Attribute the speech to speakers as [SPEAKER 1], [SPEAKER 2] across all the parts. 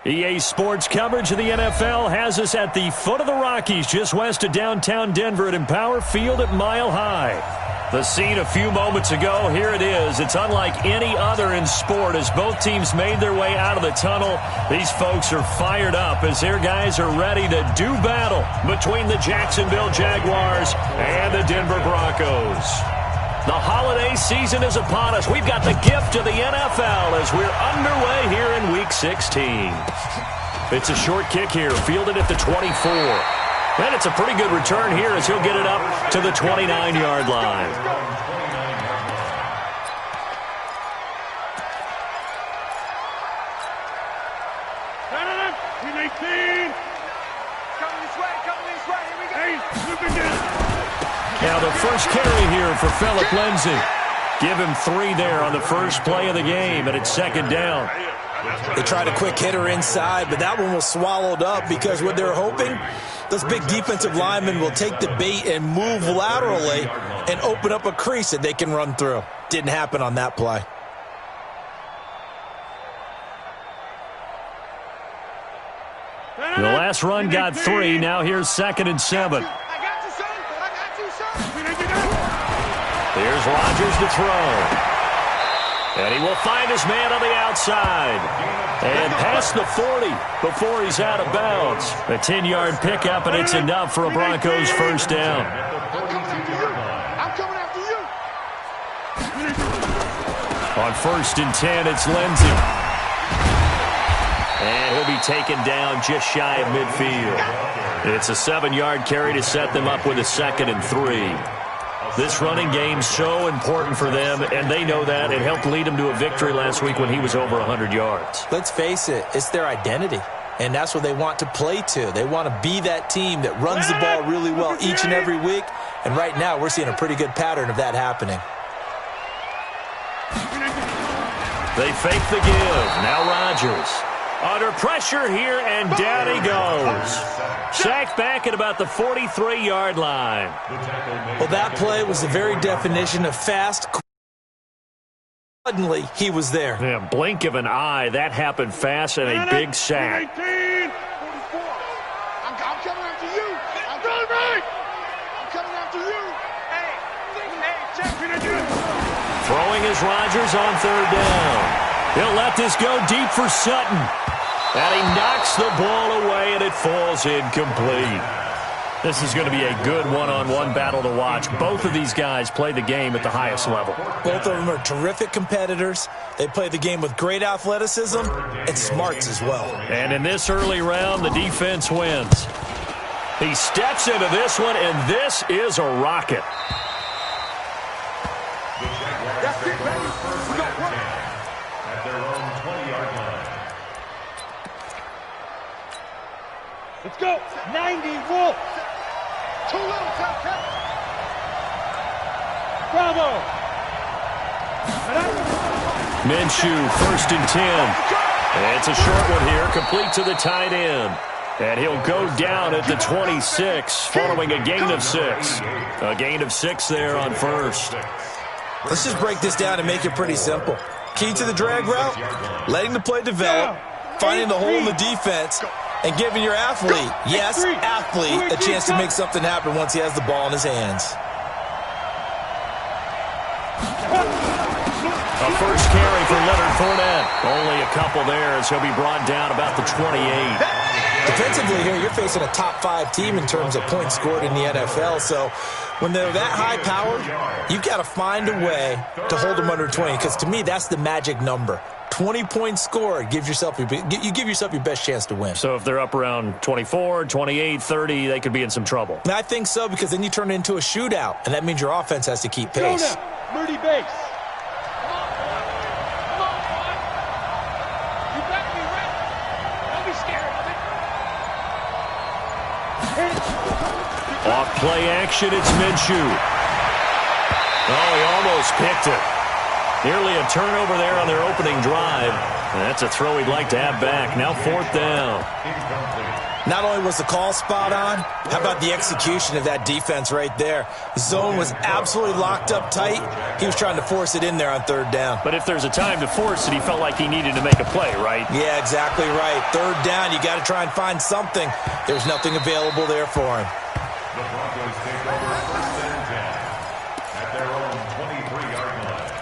[SPEAKER 1] EA Sports coverage of the NFL has us at the foot of the Rockies, just west of downtown Denver at Empower Field at Mile High. The scene a few moments ago, here it is. It's unlike any other in sport as both teams made their way out of the tunnel. These folks are fired up as their guys are ready to do battle between the Jacksonville Jaguars and the Denver Broncos. The holiday season is upon us. We've got the gift of the NFL as we're underway here in Week 16. It's a short kick here, fielded at the 24. And it's a pretty good return here as he'll get it up to the 29-yard line. Now the first carry here for Phillip Lindsay. Give him 3 there on the first play of the game, and it's second down.
[SPEAKER 2] They tried a quick hitter inside, but that one was swallowed up because what they're hoping, those big defensive linemen will take the bait and move laterally and open up a crease that they can run through. Didn't happen on that play.
[SPEAKER 1] The last run got 3. Now here's 2nd and 7. Here's Rodgers to throw. And he will find his man on the outside. And past the 40 before he's out of bounds. A 10-yard pickup, and it's enough for a Broncos first down. On 1st and 10, it's Lindsay. And he'll be taken down just shy of midfield. It's a 7-yard carry to set them up with a 2nd and 3. This running game's so important for them, and they know that. It helped lead them to a victory last week when he was over 100 yards.
[SPEAKER 2] Let's face it, it's their identity, and that's what they want to play to. They want to be that team that runs the ball really well each and every week, and right now we're seeing a pretty good pattern of that happening.
[SPEAKER 1] They fake the give. Now Rodgers. Under pressure here, and down he goes. Sacked back at about the 43-yard line.
[SPEAKER 2] Well, that play was the very definition of fast. Suddenly, he was there.
[SPEAKER 1] Yeah, blink of an eye. That happened fast and a big sack.
[SPEAKER 3] I'm coming after you. I'm coming after you.
[SPEAKER 1] Throwing is Rodgers on 3rd down. He'll let this go deep for Sutton. And he knocks the ball away, and it falls incomplete. This is going to be a good one-on-one battle to watch. Both of these guys play the game at the highest level.
[SPEAKER 2] Both of them are terrific competitors. They play the game with great athleticism and smarts as well.
[SPEAKER 1] And in this early round, the defense wins. He steps into this one, and this is a rocket.
[SPEAKER 3] That's it, baby. We got one.
[SPEAKER 4] At their own 20-yard line.
[SPEAKER 3] Let's go. 90 Wolf. Too little, Top. Bravo.
[SPEAKER 1] Minshew, 1st and 10. And it's a short one here, complete to the tight end. And he'll go down at the 26, following a gain of 6. A gain of 6 there on 1st.
[SPEAKER 2] Let's just break this down and make it pretty simple. Key to the drag route, letting the play develop, finding the hole in the defense, and giving your athlete, yes, athlete, a chance to make something happen once he has the ball in his hands.
[SPEAKER 1] A first carry for Leonard Fournette. Only a couple there as he'll be brought down about the 28.
[SPEAKER 2] Defensively here, you're facing a top 5 team in terms of points scored in the NFL, so when they're that high powered, you've got to find a way to hold them under 20, because to me, that's the magic number. 20 points scored, you give yourself your best chance to win.
[SPEAKER 1] So if they're up around 24, 28, 30, they could be in some trouble.
[SPEAKER 2] And I think so, because then you turn it into a shootout, and that means your offense has to keep pace.
[SPEAKER 3] Moody base.
[SPEAKER 1] Off play action, it's Minshew. Oh, he almost picked it. Nearly a turnover there on their opening drive. And that's a throw he'd like to have back. Now 4th down.
[SPEAKER 2] Not only was the call spot on, how about the execution of that defense right there? The zone was absolutely locked up tight. He was trying to force it in there on third down.
[SPEAKER 1] But if there's a time to force it, he felt like he needed to make a play, right?
[SPEAKER 2] Yeah, exactly right. Third down, you got to try and find something. There's nothing available there for him.
[SPEAKER 4] The Broncos take over 1st and 10 at their own 23-yard line.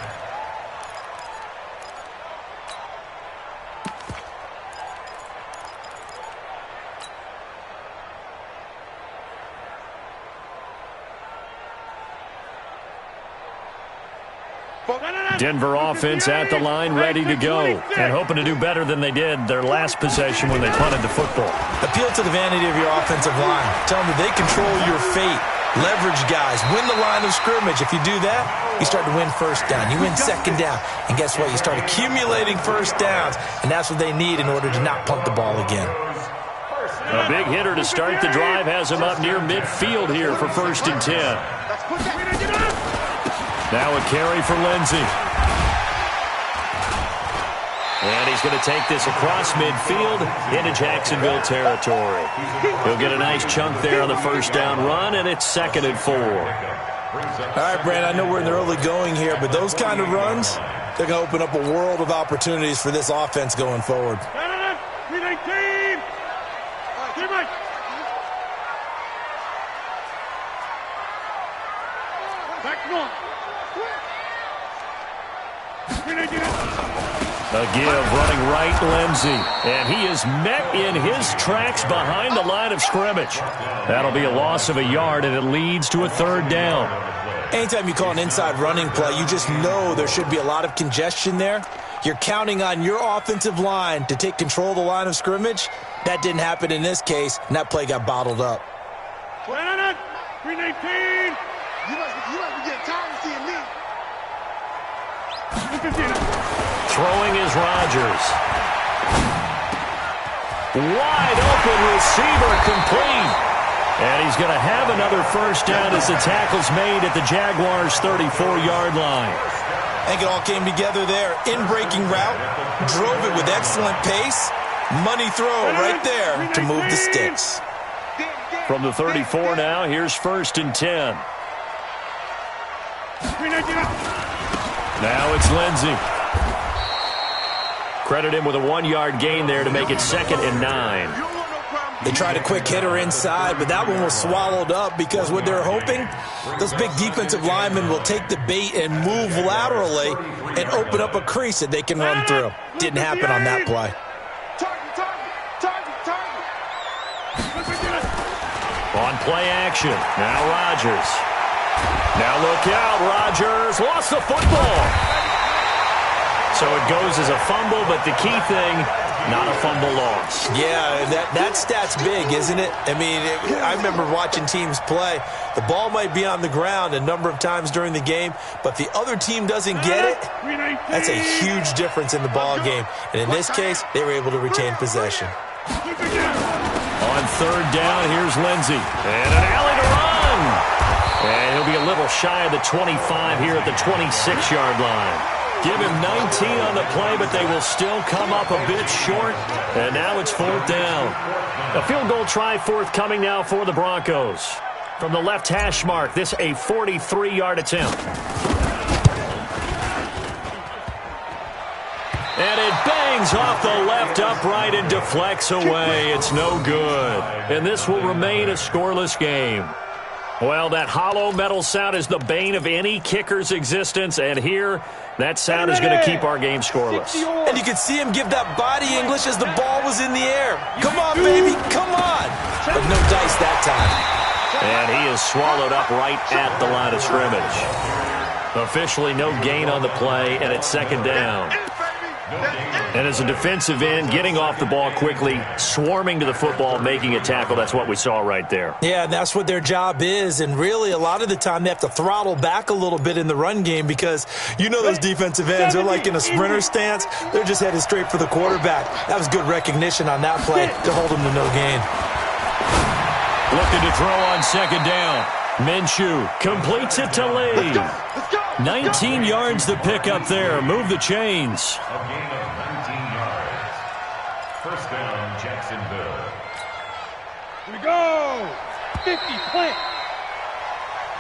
[SPEAKER 1] Denver offense at the line, ready to go, and hoping to do better than they did their last possession when they punted the football.
[SPEAKER 2] Appeal to the vanity of your offensive line. Tell them that they control your fate. Leverage guys. Win the line of scrimmage. If you do that, you start to win first down. You win second down. And guess what? You start accumulating first downs, and that's what they need in order to not punt the ball again.
[SPEAKER 1] A big hitter to start the drive has him up near midfield here for 1st and 10. Now a carry for Lindsey. And he's going to take this across midfield into Jacksonville territory. He'll get a nice chunk there on the first down run, and it's 2nd and 4.
[SPEAKER 2] All right, Brandon, I know we're in the early going here, but those kind of runs, they're going to open up a world of opportunities for this offense going forward.
[SPEAKER 1] A give running right, Lindsey. And he is met in his tracks behind the line of scrimmage. That'll be a loss of a yard, and it leads to a 3rd down.
[SPEAKER 2] Anytime you call an inside running play, you just know there should be a lot of congestion there. You're counting on your offensive line to take control of the line of scrimmage. That didn't happen in this case, and that play got bottled up.
[SPEAKER 3] 319. You must be getting tired of seeing me.
[SPEAKER 1] Throwing is Rodgers. Wide open receiver complete. And he's going to have another first down as the tackle's made at the Jaguars' 34-yard line.
[SPEAKER 2] I think it all came together there. In-breaking route, drove it with excellent pace. Money throw right there to move the sticks.
[SPEAKER 1] From the 34 now, here's 1st and 10. Now it's Lindsey. Credit him with a 1-yard gain there to make it 2nd and 9.
[SPEAKER 2] They tried a quick hitter inside, but that one was swallowed up because what they're hoping, those big defensive linemen will take the bait and move laterally and open up a crease that they can run through. Didn't happen on that play.
[SPEAKER 1] On play action, now Rodgers. Now look out, Rodgers lost the football. So it goes as a fumble, but the key thing, not a fumble loss.
[SPEAKER 2] Yeah, that stat's big, isn't it? I mean, I remember watching teams play. The ball might be on the ground a number of times during the game, but the other team doesn't get it. That's a huge difference in the ball game. And in this case, they were able to retain possession.
[SPEAKER 1] On 3rd down, here's Lindsey. And an alley to run. And he'll be a little shy of the 25 here at the 26-yard line. Give him 19 on the play, but they will still come up a bit short. And now it's 4th down. A field goal try forthcoming now for the Broncos. From the left hash mark, this a 43-yard attempt. And it bangs off the left upright and deflects away. It's no good. And this will remain a scoreless game. Well, that hollow metal sound is the bane of any kicker's existence, and here, that sound is going to keep our game scoreless.
[SPEAKER 2] And you could see him give that body English as the ball was in the air. Come on, baby, come on. But no dice that time.
[SPEAKER 1] And he is swallowed up right at the line of scrimmage. Officially no gain on the play, and it's 2nd down. And as a defensive end, getting off the ball quickly, swarming to the football, making a tackle, that's what we saw right there.
[SPEAKER 2] Yeah, that's what their job is, and really a lot of the time they have to throttle back a little bit in the run game because you know those defensive ends, they're like in a sprinter stance. They're just headed straight for the quarterback. That was good recognition on that play to hold them to no gain.
[SPEAKER 1] Looking to throw on 2nd down. Minshew completes it to Lee. 19 yards to pick up there. Move the chains.
[SPEAKER 4] A gain of 19 yards. 1st down, Jacksonville.
[SPEAKER 3] Here we go. 50, plant.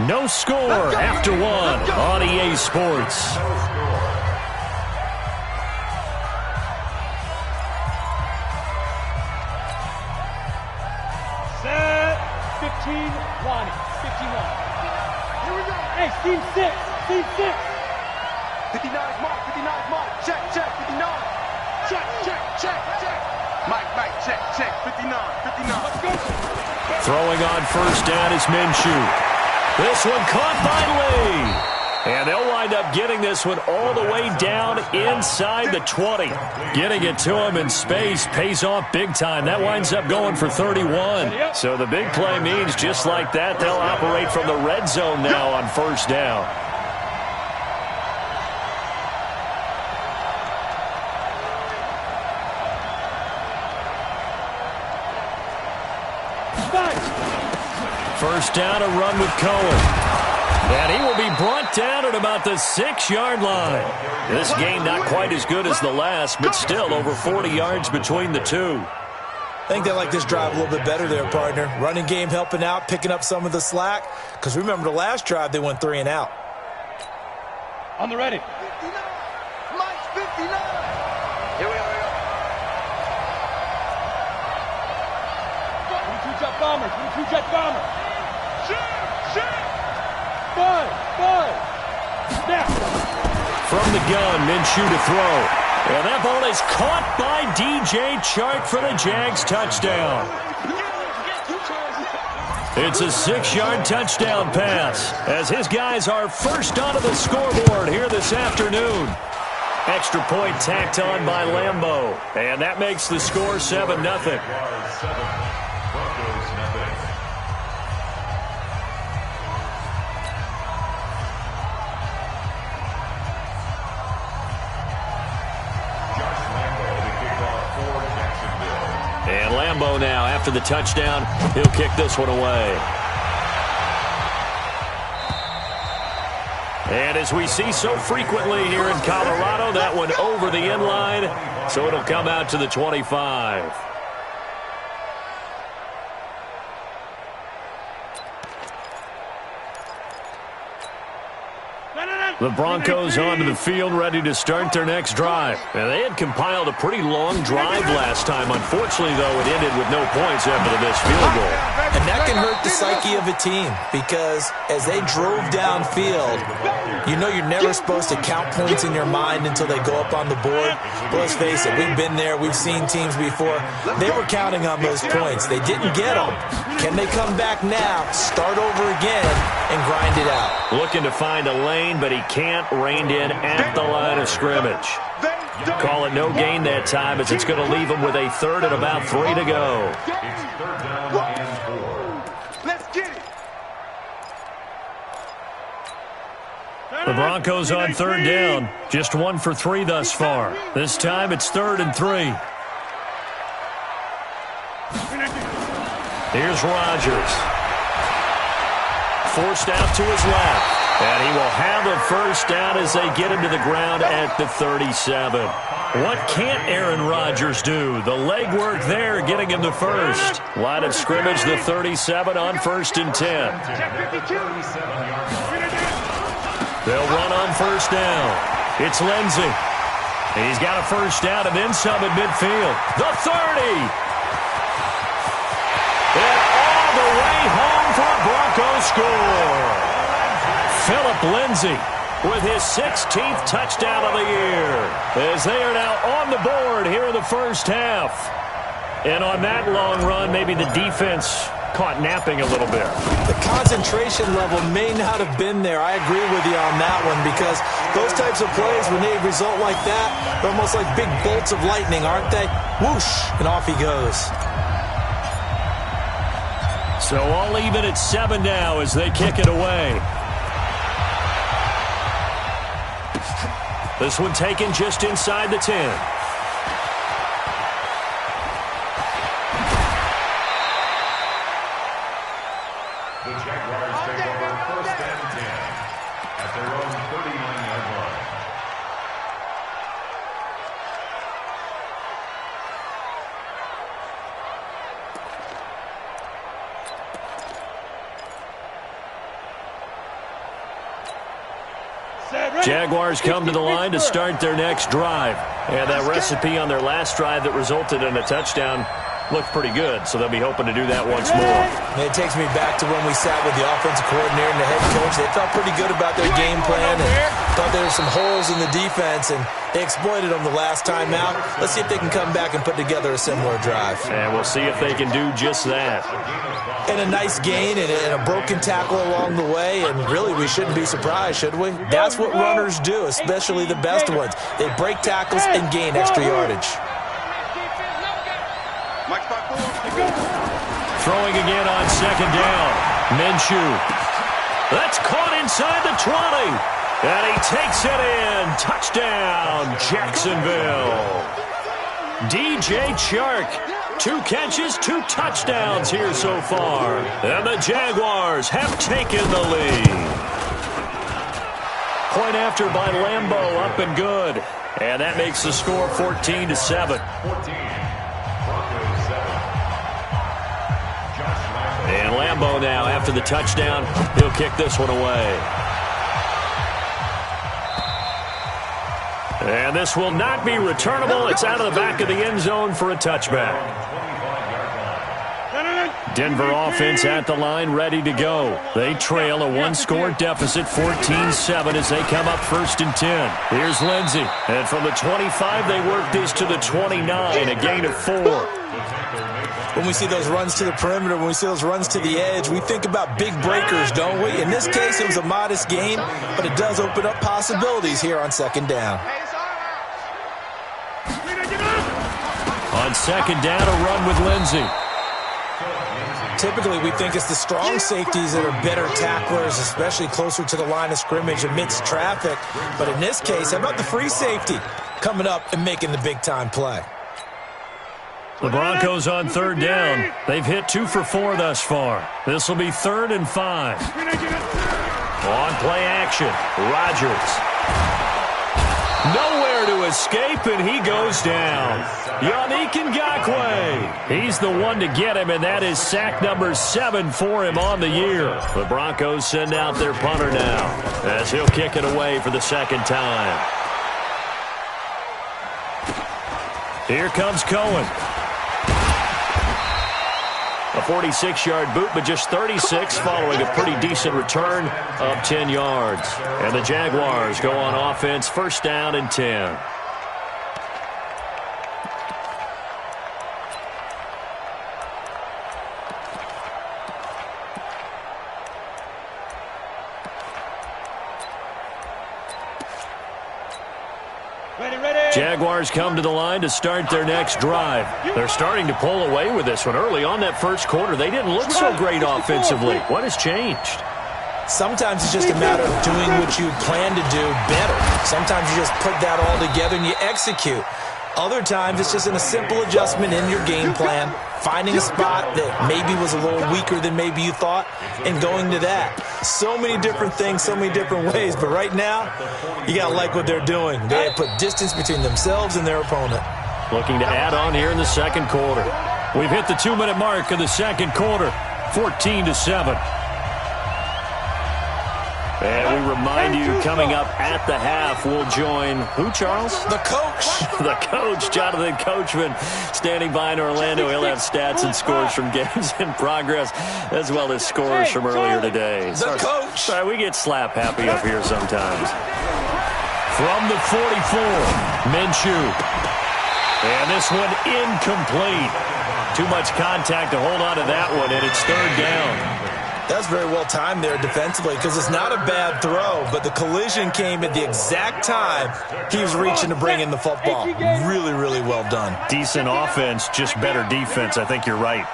[SPEAKER 1] No score after one on EA Sports.
[SPEAKER 3] Set. 15, Lonnie. 51. Here we go. Hey, team 6. Team 6. 59's Mike. 59's Mike. Check, check. 59. Check, check, check, check. Mike, check, check. 59, 59. Let's go.
[SPEAKER 1] Throwing on first down is Minshew. This one caught by Lee. And they'll wind up getting this one all the way down inside the 20. Getting it to him in space pays off big time. That winds up going for 31. So the big play means just like that, they'll operate from the red zone now on first down. First down, a run with Cohen. And he will be brought down at about the 6-yard line. This game not quite as good as the last, but still over 40 yards between the two.
[SPEAKER 2] I think they like this drive a little bit better there, partner. Running game helping out, picking up some of the slack. Because remember the last drive, they went 3 and out.
[SPEAKER 3] On the ready. 59. Mike's 59. Here we go. 22-jet bomber. 22-jet bomber. Five. Snap.
[SPEAKER 1] From the gun, Minshew to throw. And that ball is caught by DJ Chark for the Jags touchdown. It's a 6-yard touchdown pass as his guys are first onto the scoreboard here this afternoon. Extra point tacked on by Lambeau. And that makes the score 7-0. And Lambeau now, after the touchdown, he'll kick this one away. And as we see so frequently here in Colorado, that one over the end line, so it'll come out to the 25. The Broncos onto the field, ready to start their next drive. And they had compiled a pretty long drive last time. Unfortunately, though, it ended with no points after the missed field goal.
[SPEAKER 2] And that can hurt the psyche of a team because as they drove downfield, you know you're never supposed to count points in your mind until they go up on the board. But let's face it, we've been there. We've seen teams before. They were counting on those points. They didn't get them. Can they come back now, start over again, and grind it out?
[SPEAKER 1] Looking to find a lane, but he can't. Reined in at the line of scrimmage. Call it no gain that time as it's going to leave him with a third and about 3 to go.
[SPEAKER 3] Let's get it.
[SPEAKER 1] The Broncos on third down. Just 1 for 3 thus far. This time it's 3rd and 3. Here's Rodgers. Forced out to his left. And he will have a first down as they get him to the ground at the 37. What can't Aaron Rodgers do? The legwork there getting him the first. Line of scrimmage, the 37 on 1st and 10. They'll run on first down. It's Lindsey. He's got a first down and then some at midfield. The 30. And all the way home for a Broncos score. Philip Lindsay with his 16th touchdown of the year as they are now on the board here in the first half. And on that long run, maybe the defense caught napping a little bit.
[SPEAKER 2] The concentration level may not have been there. I agree with you on that one because those types of plays, when they result like that, they're almost like big bolts of lightning, aren't they? Whoosh, and off he goes.
[SPEAKER 1] So all even at 7 now as they kick it away. This one taken just inside the 10.
[SPEAKER 4] The Jaguars take over 1st and 10 at their own 39-yard line.
[SPEAKER 1] Jaguars come to the line to start their next drive. And that recipe on their last drive that resulted in a touchdown looked pretty good, so they'll be hoping to do that once more.
[SPEAKER 2] It takes me back to when we sat with the offensive coordinator and the head coach. They felt pretty good about their game plan and thought there were some holes in the defense, and they exploited them the last time out. Let's see if they can come back and put together a similar drive.
[SPEAKER 1] And we'll see if they can do just that.
[SPEAKER 2] And a nice gain and a broken tackle along the way, and really we shouldn't be surprised, should we? That's what runners do, especially the best ones. They break tackles and gain extra yardage.
[SPEAKER 1] Throwing again on second down. Minshew. That's caught inside the 20. And he takes it in. Touchdown, Jacksonville. DJ Chark. 2 catches, 2 touchdowns here so far. And the Jaguars have taken the lead. Point after by Lambeau, up and good. And that makes the score 14-7. And Lambeau now, after the touchdown, he'll kick this one away. And this will not be returnable. It's out of the back of the end zone for a touchback. Denver offense at the line, ready to go. They trail a 1-score deficit, 14-7, as they come up 1st and 10. Here's Lindsey. And from the 25, they work this to the 29, a gain of 4.
[SPEAKER 2] When we see those runs to the perimeter, when we see those runs to the edge, we think about big breakers, don't we? In this case, it was a modest gain, but it does open up possibilities here on second down.
[SPEAKER 1] On second down, a run with Lindsey.
[SPEAKER 2] Typically, we think it's the strong safeties that are better tacklers, especially closer to the line of scrimmage amidst traffic. But in this case, how about the free safety coming up and making the big-time play?
[SPEAKER 1] The Broncos on third down. They've hit 2 for 4 thus far. This will be 3rd and 5. On play action, Rodgers. Nowhere to escape, and he goes down. Yannick Ngakoue. He's the one to get him, and that is sack number 7 for him on the year. The Broncos send out their punter now, as he'll kick it away for the second time. Here comes Cohen. A 46-yard boot, but just 36 following a pretty decent return of 10 yards. And the Jaguars go on offense, 1st down and 10. Jaguars come to the line to start their next drive. They're starting to pull away with this one. Early on that first quarter, they didn't look so great offensively. What has changed?
[SPEAKER 2] Sometimes it's just a matter of doing what you plan to do better. Sometimes you just put that all together and you execute. Other times it's just in a simple adjustment in your game plan, finding a spot that maybe was a little weaker than maybe you thought, and going to that. So many different things, so many different ways, but right now, you got to like what they're doing. They have put distance between themselves and their opponent.
[SPEAKER 1] Looking to add on here in the second quarter. We've hit the 2-minute mark of the second quarter, 14-7. And we remind you, coming up at the half, we'll join who, Charles?
[SPEAKER 2] The coach.
[SPEAKER 1] The coach, Jonathan Coachman, standing by in Orlando. He'll have stats and scores from games in progress, as well as scores from earlier today.
[SPEAKER 2] The coach.
[SPEAKER 1] Sorry, we get slap happy up here sometimes. From the 44, Minshew. And this one incomplete. Too much contact to hold on to that one, and it's 3rd down.
[SPEAKER 2] That's very well timed there defensively, because it's not a bad throw, but the collision came at the exact time he was reaching to bring in the football. Really, really well done.
[SPEAKER 1] Decent offense, just better defense. I think you're right.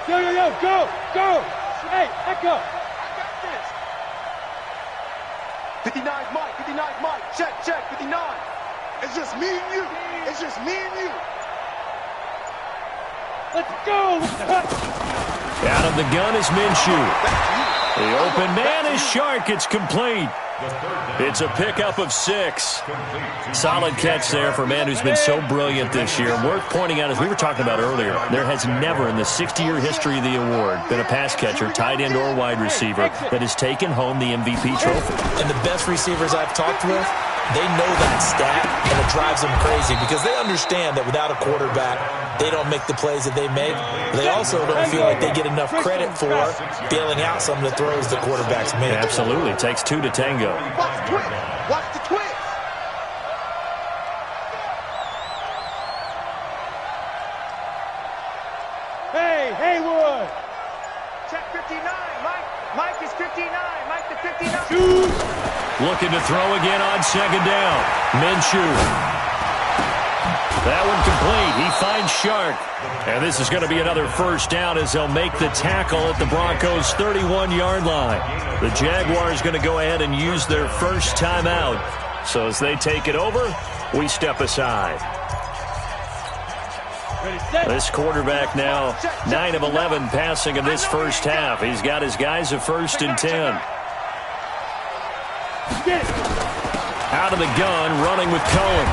[SPEAKER 3] Yo, yo, yo, go, go. Hey, echo. 59 Mike, 59 Mike. Check, 59. It's just me and you. It's just me and you. Let's go!
[SPEAKER 1] Out of the gun is Minshew. The open man is Shark. It's complete. It's a pickup of 6. Solid catch there for a man who's been so brilliant this year. And worth pointing out, as we were talking about earlier, there has never in the 60-year history of the award been a pass catcher, tight end, or wide receiver that has taken home the MVP trophy.
[SPEAKER 2] And the best receivers I've talked with, they know that stat, and it drives them crazy because they understand that without a quarterback, they don't make the plays that they make. But they also don't feel like they get enough credit for bailing out some of the throws the quarterbacks make.
[SPEAKER 1] Absolutely. It takes 2 to tango.
[SPEAKER 3] Watch the twist. Watch the twist. Hey, Haywood.
[SPEAKER 5] Check 59. Mike is 59. Mike the 59.
[SPEAKER 3] Shoot.
[SPEAKER 1] Looking to throw again on second down. Minshew. That one complete. He finds Shark. And this is going to be another first down as they'll make the tackle at the Broncos' 31-yard line. The Jaguars going to go ahead and use their first timeout. So as they take it over, we step aside. This quarterback now 9 of 11 passing in this first half. He's got his guys a 1st and 10. Out of the gun, running with Cohen.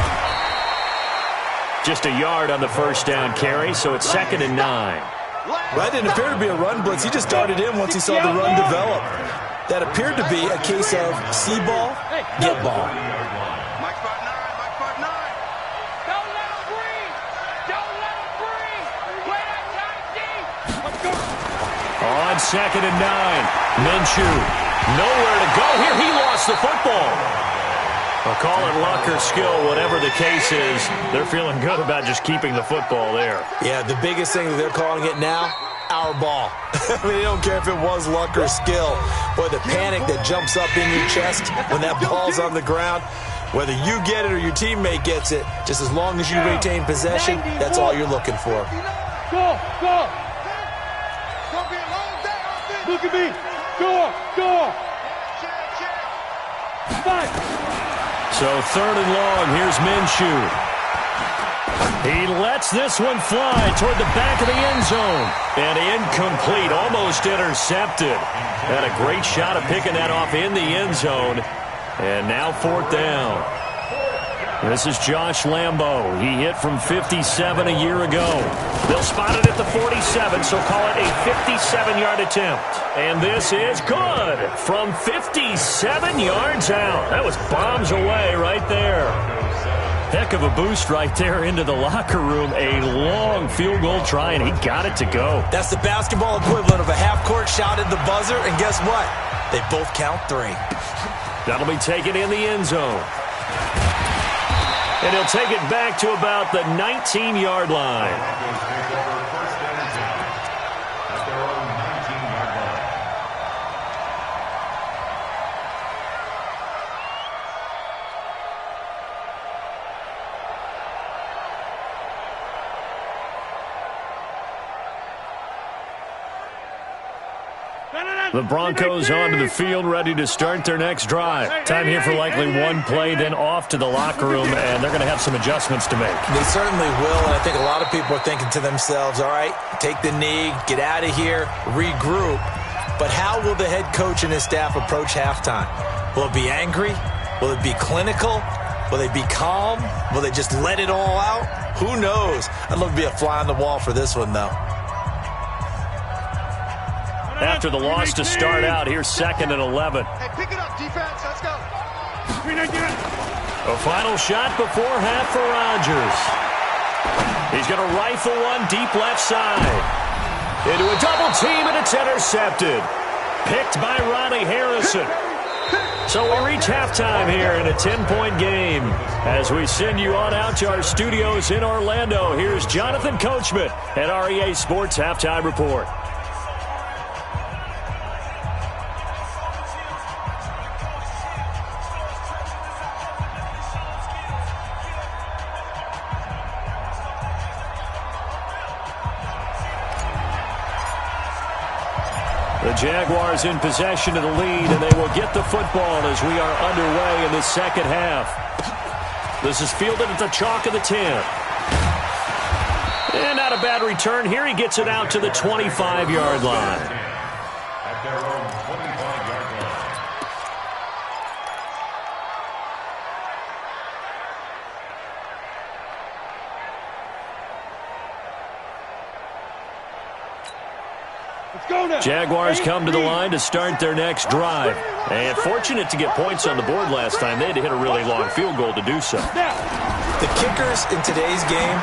[SPEAKER 1] Just a yard on the first down carry, so it's 2nd and 9.
[SPEAKER 2] Well, that didn't appear to be a run blitz. He just darted in once he saw the run develop. That appeared to be a case of see ball, get ball.
[SPEAKER 3] Mike 5'9", Mike 5'9".
[SPEAKER 5] Don't let him breathe. Don't let him breathe. Play that tight deep.
[SPEAKER 3] Let's go.
[SPEAKER 1] On 2nd and 9, Minshew. Nowhere to go here. He lost the football. I'll call it luck or skill, whatever the case is. They're feeling good about just keeping the football there.
[SPEAKER 2] Yeah, the biggest thing that they're calling it now, our ball. I mean, they don't care if it was luck or skill. Boy, the panic that jumps up in your chest when that ball's on the ground, whether you get it or your teammate gets it, just as long as you retain possession, that's all you're looking for.
[SPEAKER 3] Go, go. Gonna be a long day, offense. Look at me. Go. Fight.
[SPEAKER 1] So 3rd and long, here's Minshew. He lets this one fly toward the back of the end zone. And incomplete, almost intercepted. Had a great shot of picking that off in the end zone. And now 4th down. This is Josh Lambo. He hit from 57 a year ago. They'll spot it at the 47, so call it a 57-yard attempt. And this is good from 57 yards out. That was bombs away right there. Heck of a boost right there into the locker room. A long field goal try, and he got it to go.
[SPEAKER 2] That's the basketball equivalent of a half-court shot at the buzzer, and guess what? They both count 3.
[SPEAKER 1] That'll be taken in the end zone. And he'll take it back to about the 19-yard line. The Broncos onto the field, ready to start their next drive. Time here for likely one play, then off to the locker room, and they're going to have some adjustments to make.
[SPEAKER 2] They certainly will, and I think a lot of people are thinking to themselves, all right, take the knee, get out of here, regroup. But how will the head coach and his staff approach halftime? Will it be angry? Will it be clinical? Will they be calm? Will they just let it all out? Who knows? I'd love to be a fly on the wall for this one, though.
[SPEAKER 1] After the loss to start out, here's 2nd and 11.
[SPEAKER 3] Hey, pick it up, defense. Let's go.
[SPEAKER 1] A final shot before half for Rodgers. He's going to rifle one deep left side. Into a double team, and it's intercepted. Picked by Ronnie Harrison. So we reach halftime here in a 10-point game. As we send you on out to our studios in Orlando, here's Jonathan Coachman at REA Sports Halftime Report. The Jaguars in possession of the lead, and they will get the football as we are underway in the second half. This is fielded at the chalk of the 10. And not a bad return here. He gets it out to the 25-yard line.
[SPEAKER 4] At their own 25-yard line.
[SPEAKER 3] Let's go now.
[SPEAKER 1] Jaguars come to the line to start their next drive. And fortunate to get points on the board last time. They had to hit a really long field goal to do so.
[SPEAKER 2] The kickers in today's game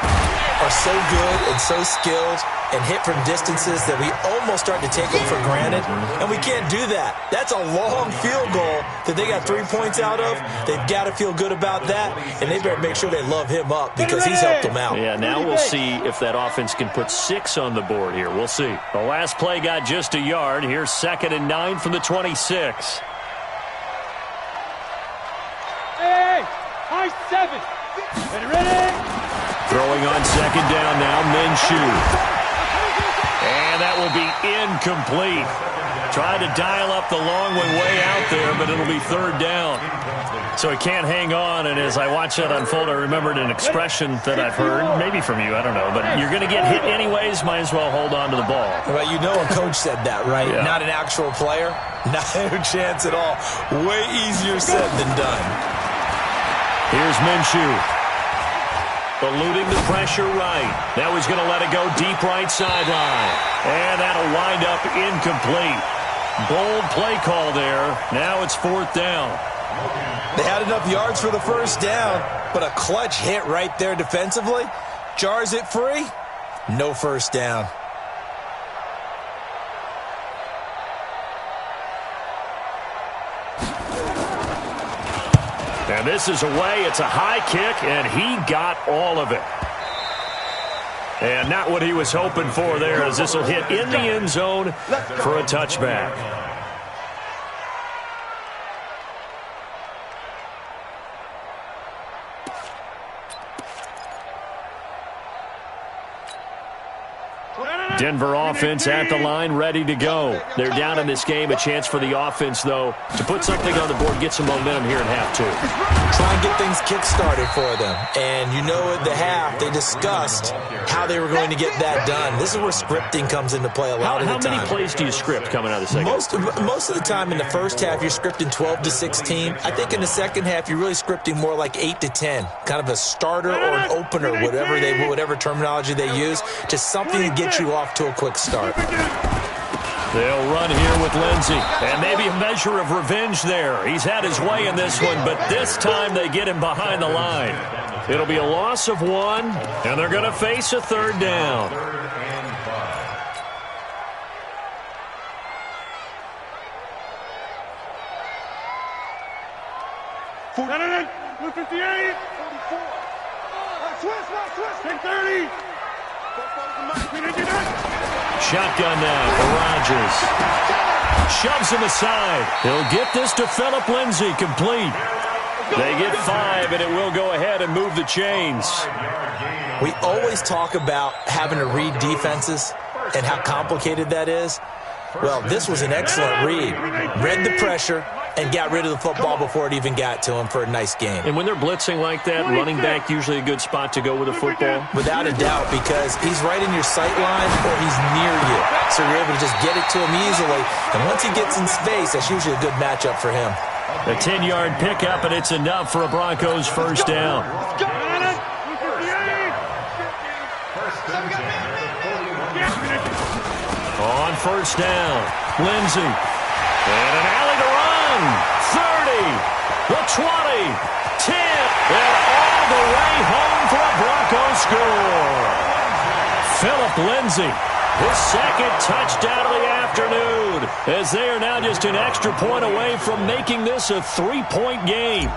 [SPEAKER 2] are so good and so skilled and hit from distances that we almost start to take them for granted, and we can't do that. That's a long field goal that they got 3 points out of. They've got to feel good about that, and they better make sure they love him up because he's helped them out.
[SPEAKER 1] Yeah, now we'll see if that offense can put 6 on the board here. We'll see. The last play got just a yard. Here's 2nd and 9 from the 26.
[SPEAKER 3] Hey, high 7. Ready?
[SPEAKER 1] Throwing on 2nd down now, Minshew. And that will be incomplete. Tried to dial up the long one way out there, but it'll be 3rd down. So he can't hang on, and as I watch that unfold, I remembered an expression that I've heard, maybe from you, I don't know, but you're going to get hit anyways, might as well hold on to the ball.
[SPEAKER 2] Well, you know a coach said that, right?
[SPEAKER 1] Yeah.
[SPEAKER 2] Not an actual player. Not a chance at all. Way easier said than done.
[SPEAKER 1] Here's Minshew. Eluding the pressure right. Now he's going to let it go deep right sideline. And that'll wind up incomplete. Bold play call there. Now it's 4th down.
[SPEAKER 2] They had enough yards for the 1st down, but a clutch hit right there defensively. Jars it free. No 1st down.
[SPEAKER 1] And this is away. It's a high kick, and he got all of it. And not what he was hoping for there, as this will hit in the end zone for a touchback. Denver offense at the line, ready to go. They're down in this game. A chance for the offense, though, to put something on the board, get some momentum here at half 2.
[SPEAKER 2] Try and get things kick-started for them. And you know at the half, they discussed how they were going to get that done. This is where scripting comes into play a lot of the time.
[SPEAKER 1] How many plays do you script coming out of the second?
[SPEAKER 2] Most of the time in the first half, you're scripting 12 to 16. I think in the second half, you're really scripting more like 8 to 10. Kind of a starter or an opener, whatever terminology they use. Just something to get you off to a quick start.
[SPEAKER 1] They'll run here with Lindsey. And maybe a measure of revenge there. He's had his way in this one, but this time they get him behind the line. It'll be a loss of 1, and they're going to face a 3rd down.
[SPEAKER 3] Blue 58. 44. Switch. 10-30.
[SPEAKER 1] Shotgun now for Rodgers. Shoves him aside. He'll get this to Phillip Lindsay, complete. They get 5, and it will go ahead and move the chains.
[SPEAKER 2] We always talk about having to read defenses and how complicated that is. Well, this was an excellent read. Read the pressure and got rid of the football before it even got to him for a nice game.
[SPEAKER 1] And when they're blitzing like that, running back usually a good spot to go with a football?
[SPEAKER 2] Without a doubt, because he's right in your sight line or he's near you. So you're able to just get it to him easily. And once he gets in space, that's usually a good matchup for him.
[SPEAKER 1] A 10-yard pickup, and it's enough for a Broncos 1st down. On 1st down, Lindsey. And an alley to run. 30, the 20, 10, and all the way home for a Broncos score. Phillip Lindsay, his 2nd touchdown of the afternoon, as they are now just an extra point away from making this a 3-point game.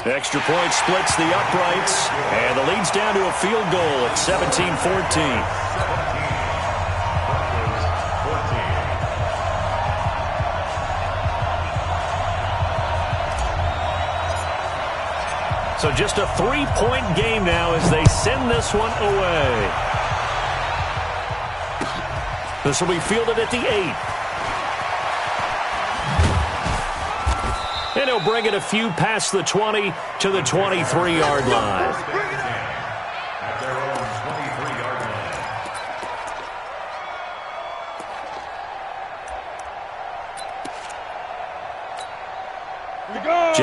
[SPEAKER 1] Extra point splits the uprights, and the lead's down to a field goal at 17-14. So just a 3-point game now as they send this one away. This will be fielded at the 8. And he'll bring it a few past the 20 to the 23-yard line.
[SPEAKER 4] At their own 23-yard line.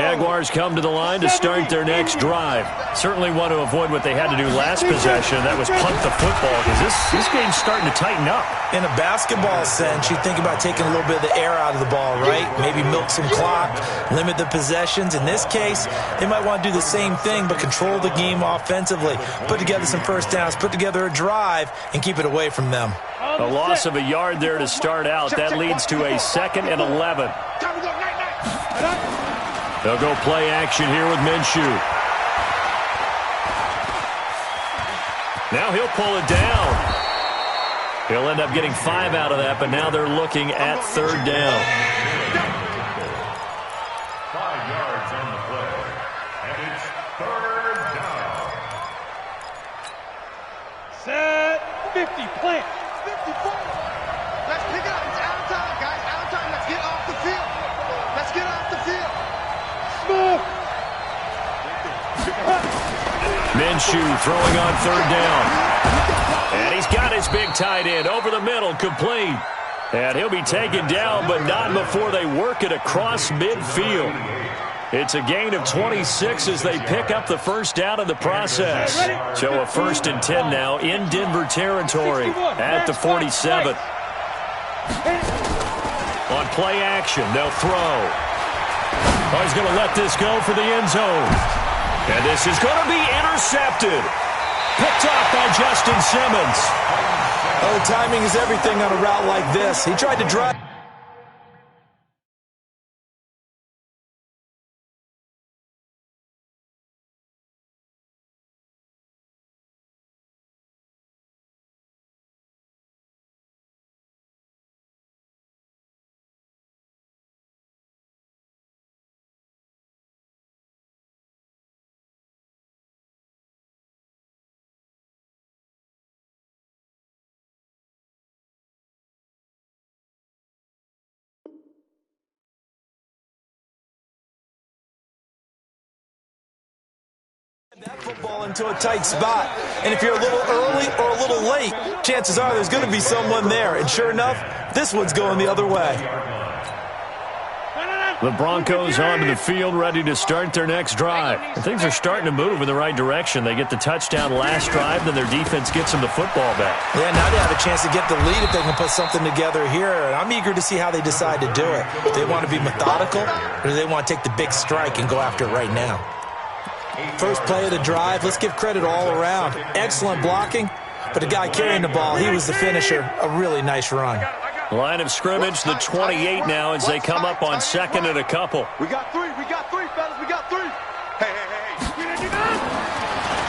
[SPEAKER 1] Jaguars come to the line to start their next drive. Certainly want to avoid what they had to do last possession. That was punt the football, because this game's starting to tighten up.
[SPEAKER 2] In a basketball sense, you think about taking a little bit of the air out of the ball, right? Maybe milk some clock, limit the possessions. In this case, they might want to do the same thing, but control the game offensively. Put together some first downs, put together a drive, and keep it away from them.
[SPEAKER 1] A loss of a yard there to start out. That leads to a 2nd and 11. They'll go play action here with Minshew. Now he'll pull it down. He'll end up getting 5 out of that, but now they're looking at 3rd down.
[SPEAKER 4] 5 yards on the play, and it's 3rd down.
[SPEAKER 3] Set 50, plant.
[SPEAKER 6] 54. Let's pick it up. It's out of time, guys. Out of time. Let's get off the field. Let's get off the field.
[SPEAKER 3] Smooth.
[SPEAKER 1] Minshew throwing on 3rd down. And he's got his big tight end over the middle, complete. And he'll be taken down, but not before they work it across midfield. It's a gain of 26 as they pick up the first down in the process. So a 1st and 10 now in Denver territory at the 47. On play action, they'll throw. Oh, he's going to let this go for the end zone. And this is going to be intercepted. Picked off by Justin Simmons.
[SPEAKER 2] Oh, timing is everything on a route like this. He tried to drive. That football into a tight spot. And if you're a little early or a little late, chances are there's going to be someone there. And sure enough, this one's going the other way.
[SPEAKER 1] The Broncos onto the field, ready to start their next drive. And things are starting to move in the right direction. They get the touchdown last drive, then their defense gets them the football back.
[SPEAKER 2] Yeah, now they have a chance to get the lead if they can put something together here. And I'm eager to see how they decide to do it. Do they want to be methodical, or do they want to take the big strike and go after it right now? First play of the drive, let's give credit all around. Excellent blocking, but the guy carrying the ball, he was the finisher. A really nice run.
[SPEAKER 1] Line of scrimmage, the 28 now as they come up on 2nd and a couple.
[SPEAKER 6] We got 3, fellas. We got 3. Hey.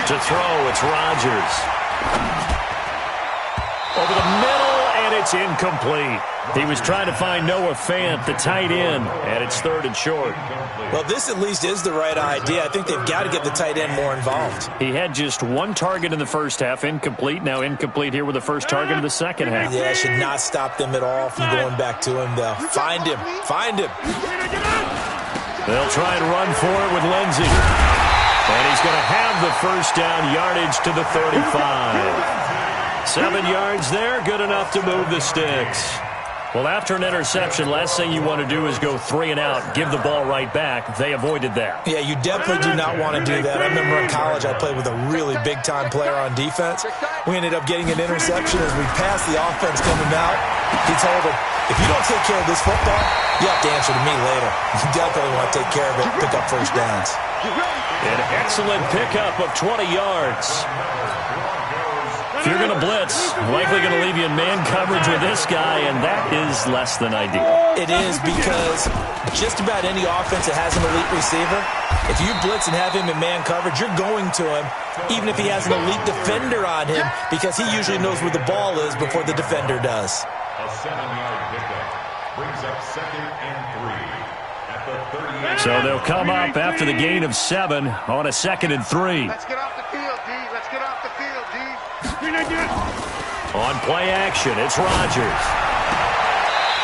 [SPEAKER 1] To throw, it's Rodgers. Over the middle, and it's incomplete. He was trying to find Noah Fant, the tight end, and it's 3rd and short.
[SPEAKER 2] Well, this at least is the right idea. I think they've got to get the tight end more involved.
[SPEAKER 1] He had just 1 target in the first half, incomplete. Now incomplete here with the first target of the second half.
[SPEAKER 2] Yeah, should not stop them at all from going back to him, though. Find him.
[SPEAKER 1] They'll try and run for it with Lindsey. And he's going to have the first down, yardage to the 35. 7 yards there, good enough to move the sticks. Well, after an interception, last thing you want to do is go 3 and out, give the ball right back. They avoided that.
[SPEAKER 2] Yeah, you definitely do not want to do that. I remember in college I played with a really big-time player on defense. We ended up getting an interception as we passed the offense coming out. He told him, if you don't take care of this football, you have to answer to me later. You definitely want to take care of it, pick up first downs.
[SPEAKER 1] An excellent pickup of 20 yards. If you're going to blitz, likely going to leave you in man coverage with this guy, and that is less than ideal.
[SPEAKER 2] It is, because just about any offense that has an elite receiver, if you blitz and have him in man coverage, you're going to him, even if he has an elite defender on him, because he usually knows where the ball is before the defender does.
[SPEAKER 4] A 7-yard pickup brings up 2nd and 3 at the 38.
[SPEAKER 1] So they'll come up after the gain of 7 on a 2nd and 3.
[SPEAKER 6] Let's get off the field, D. Let's get off the field, D.
[SPEAKER 1] On play action, it's Rodgers.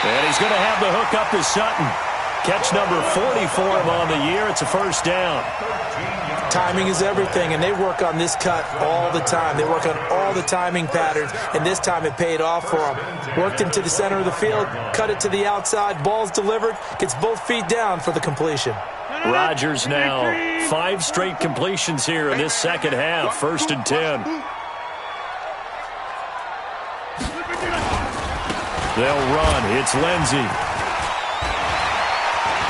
[SPEAKER 1] And he's going to have the hook up to Sutton. Catch number 40 for him on the year. It's a first down.
[SPEAKER 2] Timing is everything, and they work on this cut all the time. They work on all the timing patterns, and this time it paid off for them. Worked him to the center of the field, cut it to the outside, ball's delivered, gets both feet down for the completion.
[SPEAKER 1] Rodgers now 5 straight completions here in this second half. 1st and 10. They'll run. It's Lindsey.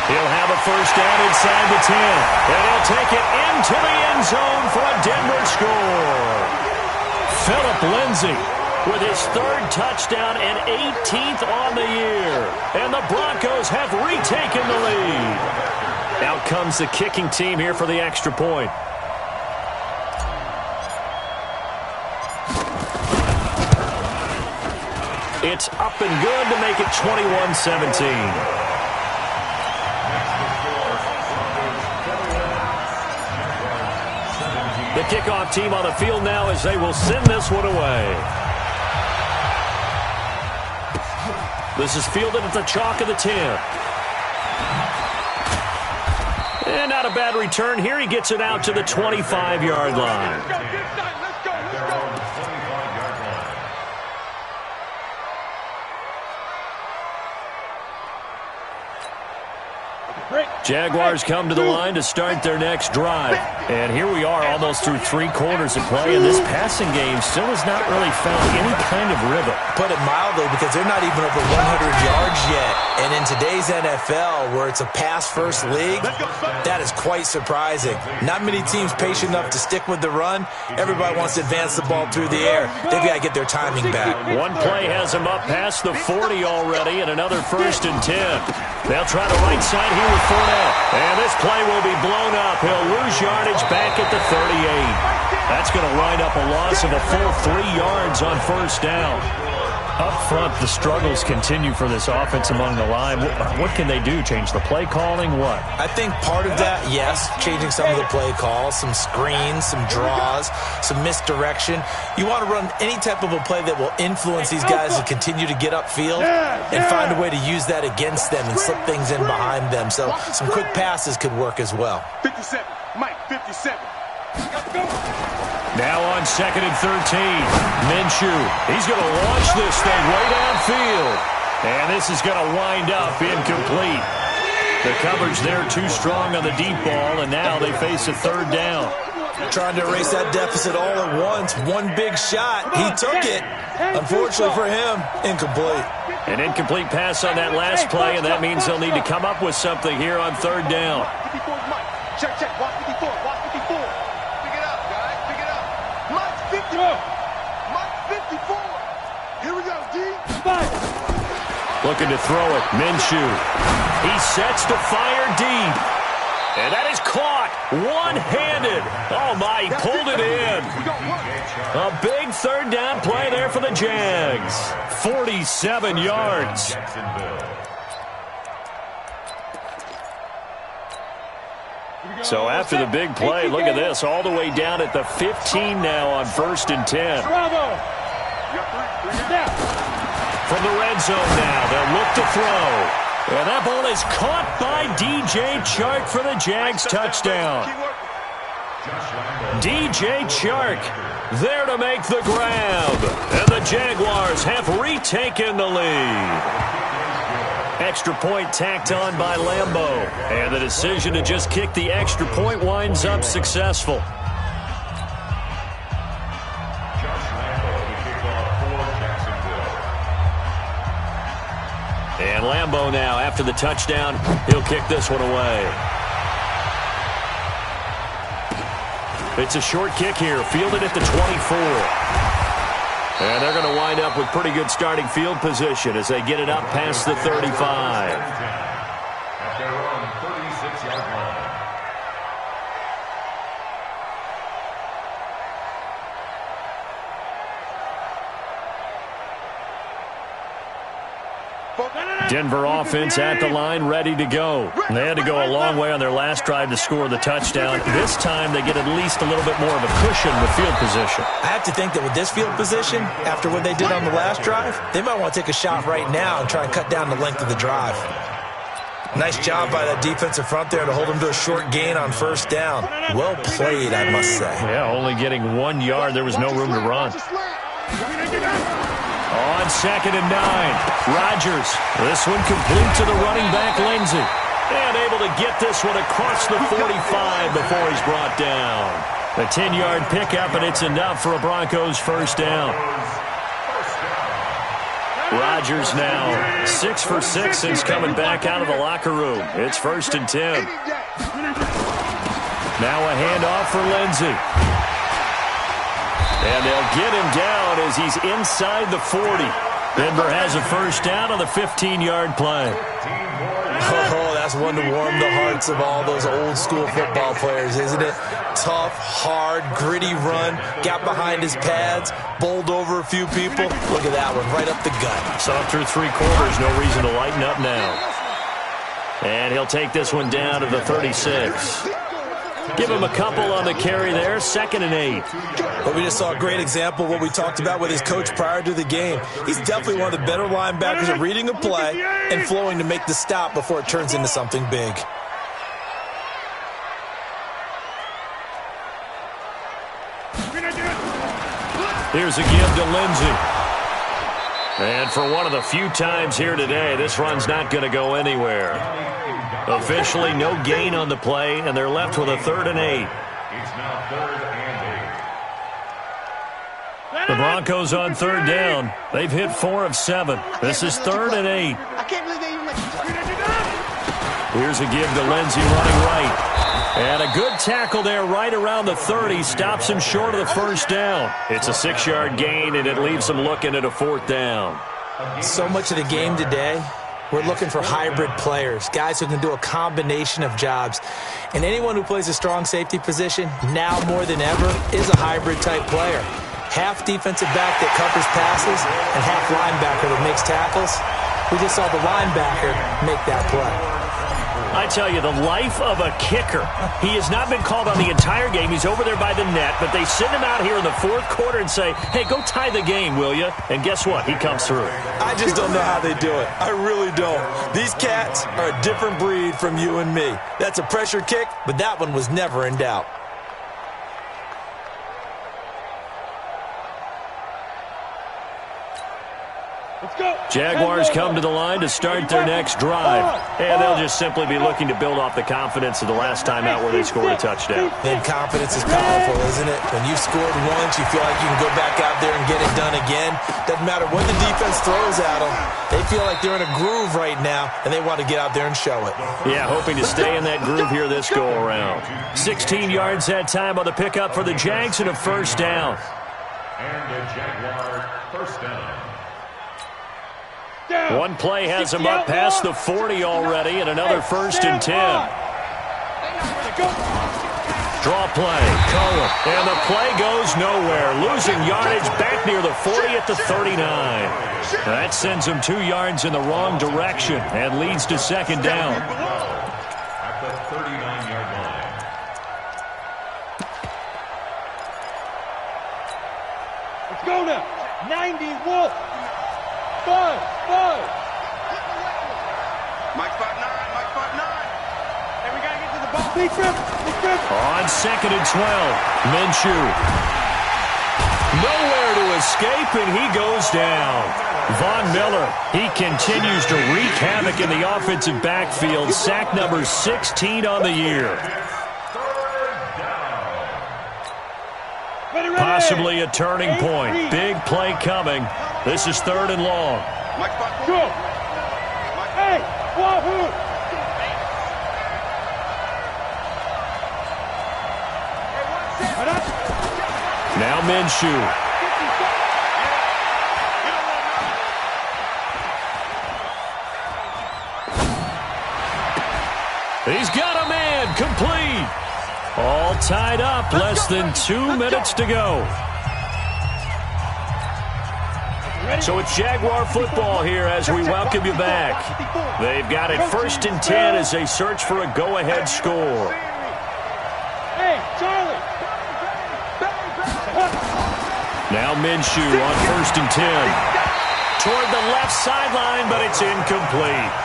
[SPEAKER 1] He'll have a first down inside the 10. And he'll take it into the end zone for a Denver score. Phillip Lindsey with his 3rd touchdown and 18th on the year. And the Broncos have retaken the lead. Out comes the kicking team here for the extra point. It's up and good to make it 21-17. The kickoff team on the field now as they will send this one away. This is fielded at the chalk of the 10. And not a bad return here. He gets it out to the 25-yard line. Jaguars come to the line to start their next drive. And here we are almost through 3 quarters of play, and this passing game still has not really found any kind of rhythm.
[SPEAKER 2] Put it mildly, because they're not even over 100 yards yet. And in today's NFL, where it's a pass-first league, that is quite surprising. Not many teams patient enough to stick with the run. Everybody wants to advance the ball through the air. They've got to get their timing back.
[SPEAKER 1] One play has them up past the 40 already, and another 1st and 10. They'll try the right side here with Fournette. And this play will be blown up. He'll lose yardage back at the 38. That's going to wind up a loss of a full 3 yards on 1st down. Up front, the struggles continue for this offense among the line. What can they do? Change the play calling? What?
[SPEAKER 2] I think part of that, yes, changing some of the play calls, some screens, some draws, some misdirection. You want to run any type of a play that will influence these guys to continue to get upfield and find a way to use that against them and slip things in behind them. So some quick passes could work as well.
[SPEAKER 3] 57, Mike, 57.
[SPEAKER 1] Now on 2nd and 13, Minshew. He's going to launch this thing way downfield. And this is going to wind up incomplete. The coverage there too strong on the deep ball, and now they face a 3rd down.
[SPEAKER 2] Trying to erase that deficit all at once. One big shot. He took it. Unfortunately for him, incomplete.
[SPEAKER 1] An incomplete pass on that last play, and that means they'll need to come up with something here on 3rd down.
[SPEAKER 3] Check, watch 54, watch 54.
[SPEAKER 6] Pick it up, guys, pick it up.
[SPEAKER 3] Mike 50.
[SPEAKER 6] Mike 54.
[SPEAKER 3] Here we go, D.
[SPEAKER 1] Looking to throw it. Minshew. He sets to fire deep. And that is caught one-handed. Oh, my, he pulled it in. A big 3rd down play there for the Jags. 47 yards. So after the big play, look at this, all the way down at the 15 now on 1st and 10. From the red zone now, they'll look to throw. And that ball is caught by DJ Chark for the Jags touchdown. DJ Chark there to make the grab. And the Jaguars have retaken the lead. Extra point tacked on by Lambeau. And the decision to just kick the extra point winds up successful. And Lambeau now, after the touchdown, he'll kick this one away. It's a short kick here, fielded at the 24. And they're going to wind up with pretty good starting field position as they get it up past the 35.
[SPEAKER 4] At their own 36-yard line.
[SPEAKER 1] Denver offense at the line, ready to go. They had to go a long way on their last drive to score the touchdown. This time they get at least a little bit more of a cushion with field position.
[SPEAKER 2] I have to think that with this field position, after what they did on the last drive, they might want to take a shot right now and try and cut down the length of the drive. Nice job by that defensive front there to hold them to a short gain on 1st down. Well played, I must say.
[SPEAKER 1] Yeah, only getting 1 yard. There was no room to run. On 2nd and 9, Rodgers. This one complete to the running back, Lindsey. And able able to get this one across the 45 before he's brought down. A 10-yard pickup, and it's enough for a Broncos first down. Rodgers now 6 for 6 since coming back out of the locker room. It's 1st and 10. Now a handoff for Lindsey. And they'll get him down as he's inside the 40. Denver has a first down on the 15-yard play.
[SPEAKER 2] Oh, that's one to warm the hearts of all those old-school football players, isn't it? Tough, hard, gritty run, got behind his pads, bowled over a few people. Look at that one, right up the gut.
[SPEAKER 1] So through 3 quarters, no reason to lighten up now. And he'll take this one down to the 36. Give him a couple on the carry there, 2nd and 8.
[SPEAKER 2] But we just saw a great example of what we talked about with his coach prior to the game. He's definitely one of the better linebackers at reading a play and flowing to make the stop before it turns into something big.
[SPEAKER 1] Here's a give to Lindsey. And for one of the few times here today, this run's not going to go anywhere. Officially, no gain on the play, and they're left with a 3rd and 8.
[SPEAKER 4] It's now 3rd and 8.
[SPEAKER 1] The Broncos on 3rd down. They've hit 4 of 7. This is 3rd and 8.
[SPEAKER 6] I can't believe they even let you.
[SPEAKER 1] Here's a give to Lindsey running right. And a good tackle there right around the 30. Stops him short of the first down. It's a 6-yard gain, and it leaves him looking at a 4th down.
[SPEAKER 2] So much of the game today, we're looking for hybrid players, guys who can do a combination of jobs. And anyone who plays a strong safety position, now more than ever, is a hybrid-type player. Half defensive back that covers passes and half linebacker that makes tackles. We just saw the linebacker make that play.
[SPEAKER 1] I tell you, the life of a kicker. He has not been called on the entire game. He's over there by the net, but they send him out here in the 4th quarter and say, hey, go tie the game, will you? And guess what? He comes through.
[SPEAKER 2] I just don't know how they do it. I really don't. These cats are a different breed from you and me. That's a pressure kick, but that one was never in doubt.
[SPEAKER 1] Jaguars come to the line to start their next drive. And they'll just simply be looking to build off the confidence of the last time out where they scored a touchdown.
[SPEAKER 2] And confidence is powerful, isn't it? When you've scored once, you feel like you can go back out there and get it done again. Doesn't matter what the defense throws at them. They feel like they're in a groove right now, and they want to get out there and show it.
[SPEAKER 1] Yeah, hoping to stay in that groove here this go-around. 16 yards that time on the pickup for the Jags and a first down.
[SPEAKER 4] And the Jaguar first down.
[SPEAKER 1] One play has him up past the 40 already, and another 1st and 10. Draw play, Cohen, and the play goes nowhere. Losing yardage back near the 40 at the 39. That sends him 2 yards in the wrong direction and leads to 2nd down.
[SPEAKER 4] At the 39-yard line.
[SPEAKER 3] Let's go now. 90 Wolf. 5.
[SPEAKER 6] Mike spot 9. Mike spot 9.
[SPEAKER 3] Hey, we got to get to the ball. Big trip.
[SPEAKER 1] On 2nd and 12, Minshew. Nowhere to escape, and he goes down. Von Miller, he continues to wreak havoc in the offensive backfield. Sack number 16 on the year. Possibly a turning point. Big play coming. This is 3rd and long.
[SPEAKER 6] Mike spot 4.
[SPEAKER 3] Go. Hey, Wahoo.
[SPEAKER 1] Now Minshew. He's got a man, complete. All tied up, less than 2 minutes to go. So it's Jaguar football here as we welcome you back. They've got it 1st and 10 as they search for a go-ahead score.
[SPEAKER 3] Hey, Charlie.
[SPEAKER 1] Now Minshew on 1st and 10. Toward the left sideline, but it's incomplete.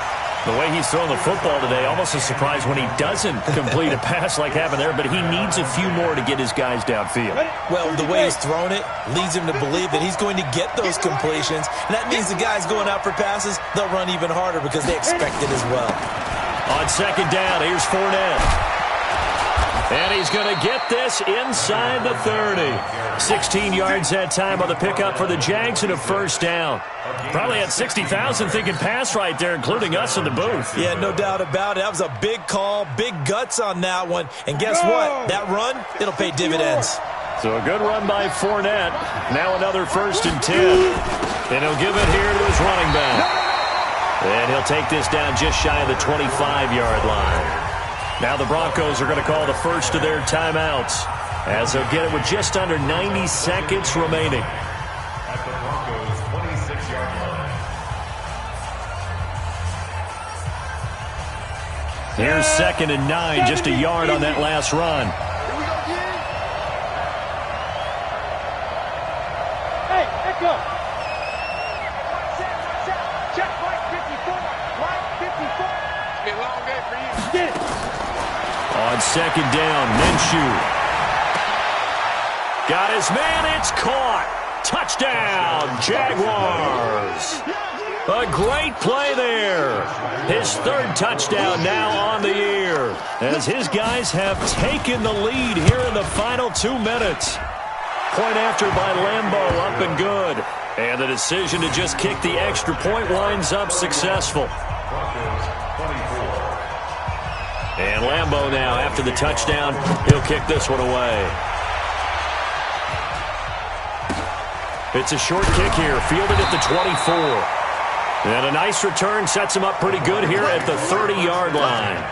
[SPEAKER 1] The way he's throwing the football today, almost a surprise when he doesn't complete a pass like happened there, but he needs a few more to get his guys downfield.
[SPEAKER 2] Well, the way he's thrown it leads him to believe that he's going to get those completions, and that means the guys going out for passes, they'll run even harder because they expect it as well.
[SPEAKER 1] On second down, here's Fournette. And he's going to get this inside the 30. 16 yards that time on the pickup for the Jags and a first down. Probably had 60,000 thinking pass right there, including us in the booth.
[SPEAKER 2] Yeah, no doubt about it. That was a big call, big guts on that one. And guess what? That run, it'll pay dividends.
[SPEAKER 1] So a good run by Fournette. Now another 1st and 10. And he'll give it here to his running back. And he'll take this down just shy of the 25-yard line. Now the Broncos are going to call the first of their timeouts as they'll get it with just under 90 seconds remaining.
[SPEAKER 4] At the Broncos' 26-yard line.
[SPEAKER 1] Here's 2nd and 9, just a yard on that last run.
[SPEAKER 6] Here we go, kid.
[SPEAKER 3] Hey, echo.
[SPEAKER 5] Check right 54. Right 54. It's been a long day for you.
[SPEAKER 3] Get it.
[SPEAKER 1] On second down, Minshew. Got his man, it's caught. Touchdown, Jaguars. A great play there. His 3rd touchdown now on the year as his guys have taken the lead here in the final 2 minutes. Point after by Lambeau, up and good. And the decision to just kick the extra point winds up successful. And Lambeau now, after the touchdown, he'll kick this one away. It's a short kick here, fielded at the 24. And a nice return sets him up pretty good here at the 30-yard line.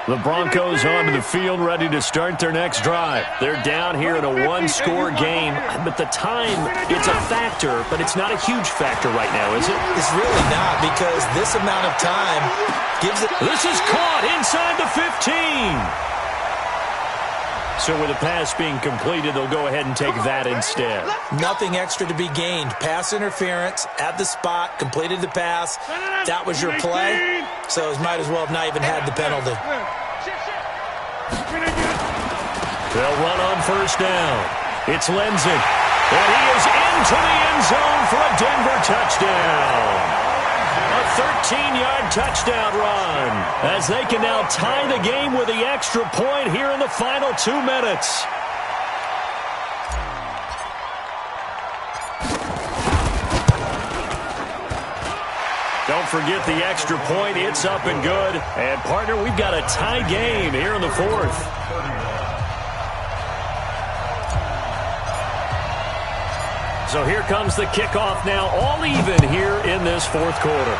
[SPEAKER 1] The Broncos onto the field, ready to start their next drive. They're down here in a 1-score game, but the time, it's a factor, but it's not a huge factor right now, is it?
[SPEAKER 2] It's really not, because this amount of time gives it...
[SPEAKER 1] This is caught inside the 15. So with the pass being completed, they'll go ahead and take that instead.
[SPEAKER 2] Nothing extra to be gained. Pass interference at the spot, completed the pass. That was your play, so it might as well have not even had the penalty.
[SPEAKER 1] They'll run on first down. It's Lindsey, and he is into the end zone for a Denver touchdown. A 13-yard touchdown run as they can now tie the game with the extra point here in the final 2 minutes. Don't forget the extra point. It's up and good. And, partner, we've got a tie game here in the 4th. So here comes the kickoff now, all even here in this 4th quarter.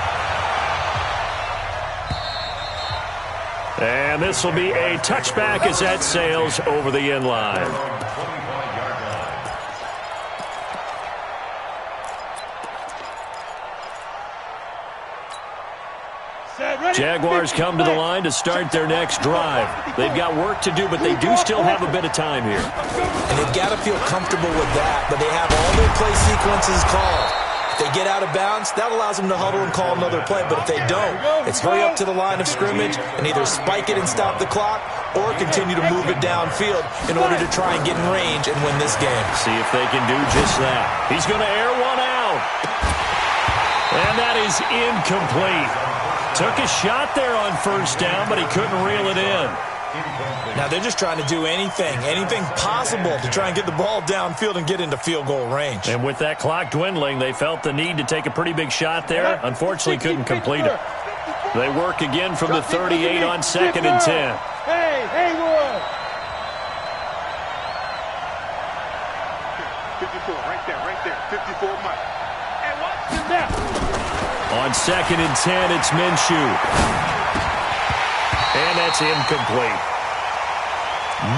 [SPEAKER 1] And this will be a touchback as that sails over the end line. Jaguars come to the line to start their next drive. They've got work to do, but they do still have a bit of time here.
[SPEAKER 2] And they've got to feel comfortable with that, but they have all their play sequences called. If they get out of bounds, that allows them to huddle and call another play, but if they don't, it's hurry up to the line of scrimmage and either spike it and stop the clock or continue to move it downfield in order to try and get in range and win this game.
[SPEAKER 1] See if they can do just that. He's going to air one out. And that is incomplete. Took a shot there on first down, but he couldn't reel it in.
[SPEAKER 2] Now they're just trying to do anything possible to try and get the ball downfield and get into field goal range.
[SPEAKER 1] And with that clock dwindling, they felt the need to take a pretty big shot there. Unfortunately, couldn't complete it. They work again from the 38 on 2nd and 10.
[SPEAKER 3] Hey, Haywood.
[SPEAKER 6] 54, right there. 54, Mike.
[SPEAKER 5] And watch him
[SPEAKER 3] Now.
[SPEAKER 1] On 2nd and 10, it's Minshew. And that's incomplete.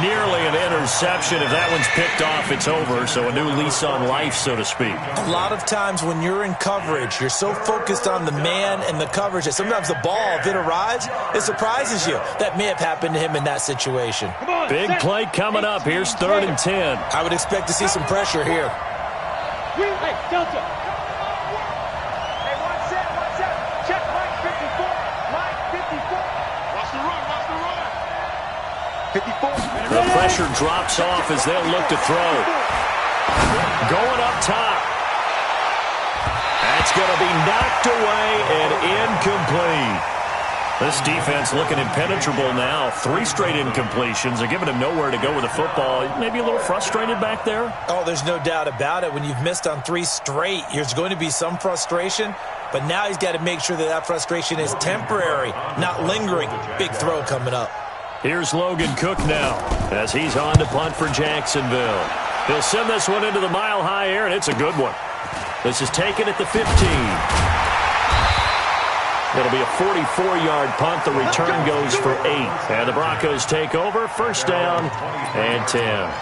[SPEAKER 1] Nearly an interception. If that one's picked off, it's over. So a new lease on life, so to speak.
[SPEAKER 2] A lot of times when you're in coverage, you're so focused on the man and the coverage that sometimes the ball, if it arrives, it surprises you. That may have happened to him in that situation.
[SPEAKER 1] Big play coming up. Here's 3rd and 10.
[SPEAKER 2] I would expect to see some pressure here.
[SPEAKER 3] Hey, Delta.
[SPEAKER 5] Hey, one set. Check right 54. Right 54.
[SPEAKER 6] Watch the run. 54.
[SPEAKER 1] The pressure drops off as they'll look to throw. Going up top. That's It's going to be knocked away and incomplete. This defense looking impenetrable now. 3 straight incompletions. They're giving him nowhere to go with the football. Maybe a little frustrated back there?
[SPEAKER 2] Oh, there's no doubt about it. When you've missed on 3 straight, there's going to be some frustration. But now he's got to make sure that that frustration is temporary, not lingering. Big throw coming up.
[SPEAKER 1] Here's Logan Cook now as he's on to punt for Jacksonville. He'll send this one into the mile-high air, and it's a good one. This is taken at the 15. It'll be a 44-yard punt. The return goes for 8. And the Broncos take over. First down and 10.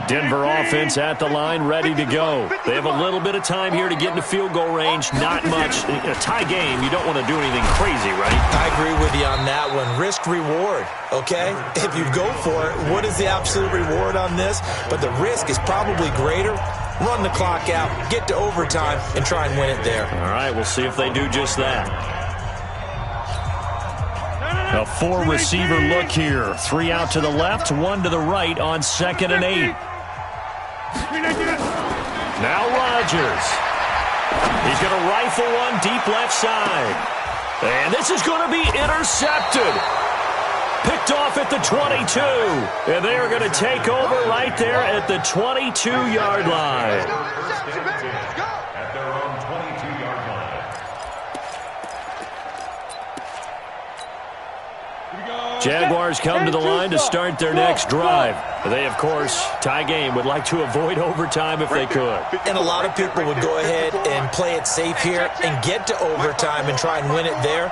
[SPEAKER 1] Denver offense at the line, ready to go. They have a little bit of time here to get into field goal range. Not much. In a tie game, you don't want to do anything crazy, right?
[SPEAKER 2] I agree with you on that one. Risk-reward, okay? If you go for it, what is the absolute reward on this? But the risk is probably greater. Run the clock out, get to overtime, and try and win it there.
[SPEAKER 1] All right, we'll see if they do just that. A 4-receiver look here. 3 out to the left, 1 to the right on 2nd and 8. Now Rodgers. He's going to rifle one deep left side. And this is going to be intercepted. Picked off at the 22. And they are going to take over right there at the 22-yard line.
[SPEAKER 4] At their own 22-yard line.
[SPEAKER 1] Jaguars come to the line to start their next drive. They, of course, tie game, would like to avoid overtime if they could.
[SPEAKER 2] And a lot of people would go ahead and play it safe here and get to overtime and try and win it there.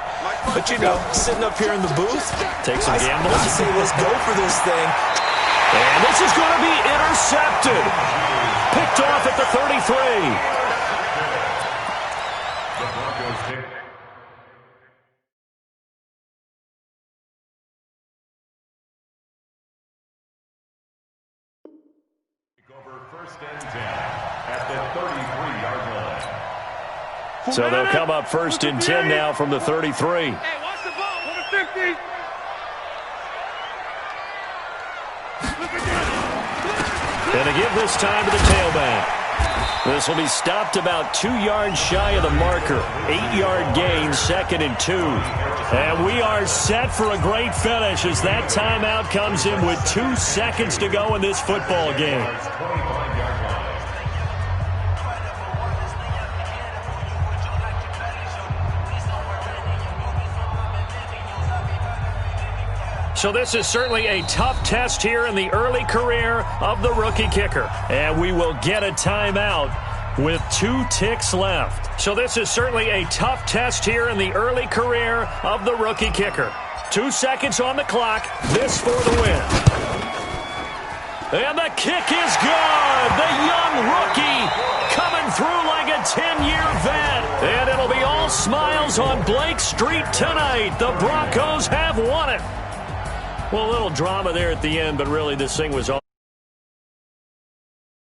[SPEAKER 2] But, you know, sitting up here in the booth,
[SPEAKER 1] take some gambles.
[SPEAKER 2] I say let's go for this thing.
[SPEAKER 1] And this is going to be intercepted. Picked off at the 33.
[SPEAKER 4] The Broncos take over 1st and 10 at the 33-yard line.
[SPEAKER 1] So they'll come up 1st and 10 now from the 33.
[SPEAKER 5] Hey, watch the ball. 150.
[SPEAKER 1] And to give this time to the tailback. This will be stopped about 2 yards shy of the marker. 8-yard gain, 2nd and 2. And we are set for a great finish as that timeout comes in with 2 seconds to go in this football game. So this is certainly a tough test here in the early career of the rookie kicker. And we will get a timeout with 2 ticks left. So this is certainly a tough test here in the early career of the rookie kicker. 2 seconds on the clock. This for the win. And the kick is good. The young rookie coming through like a 10-year vet. And it'll be all smiles on Blake Street tonight. The Broncos have won it. Well, a little drama there at the end, but really this thing was all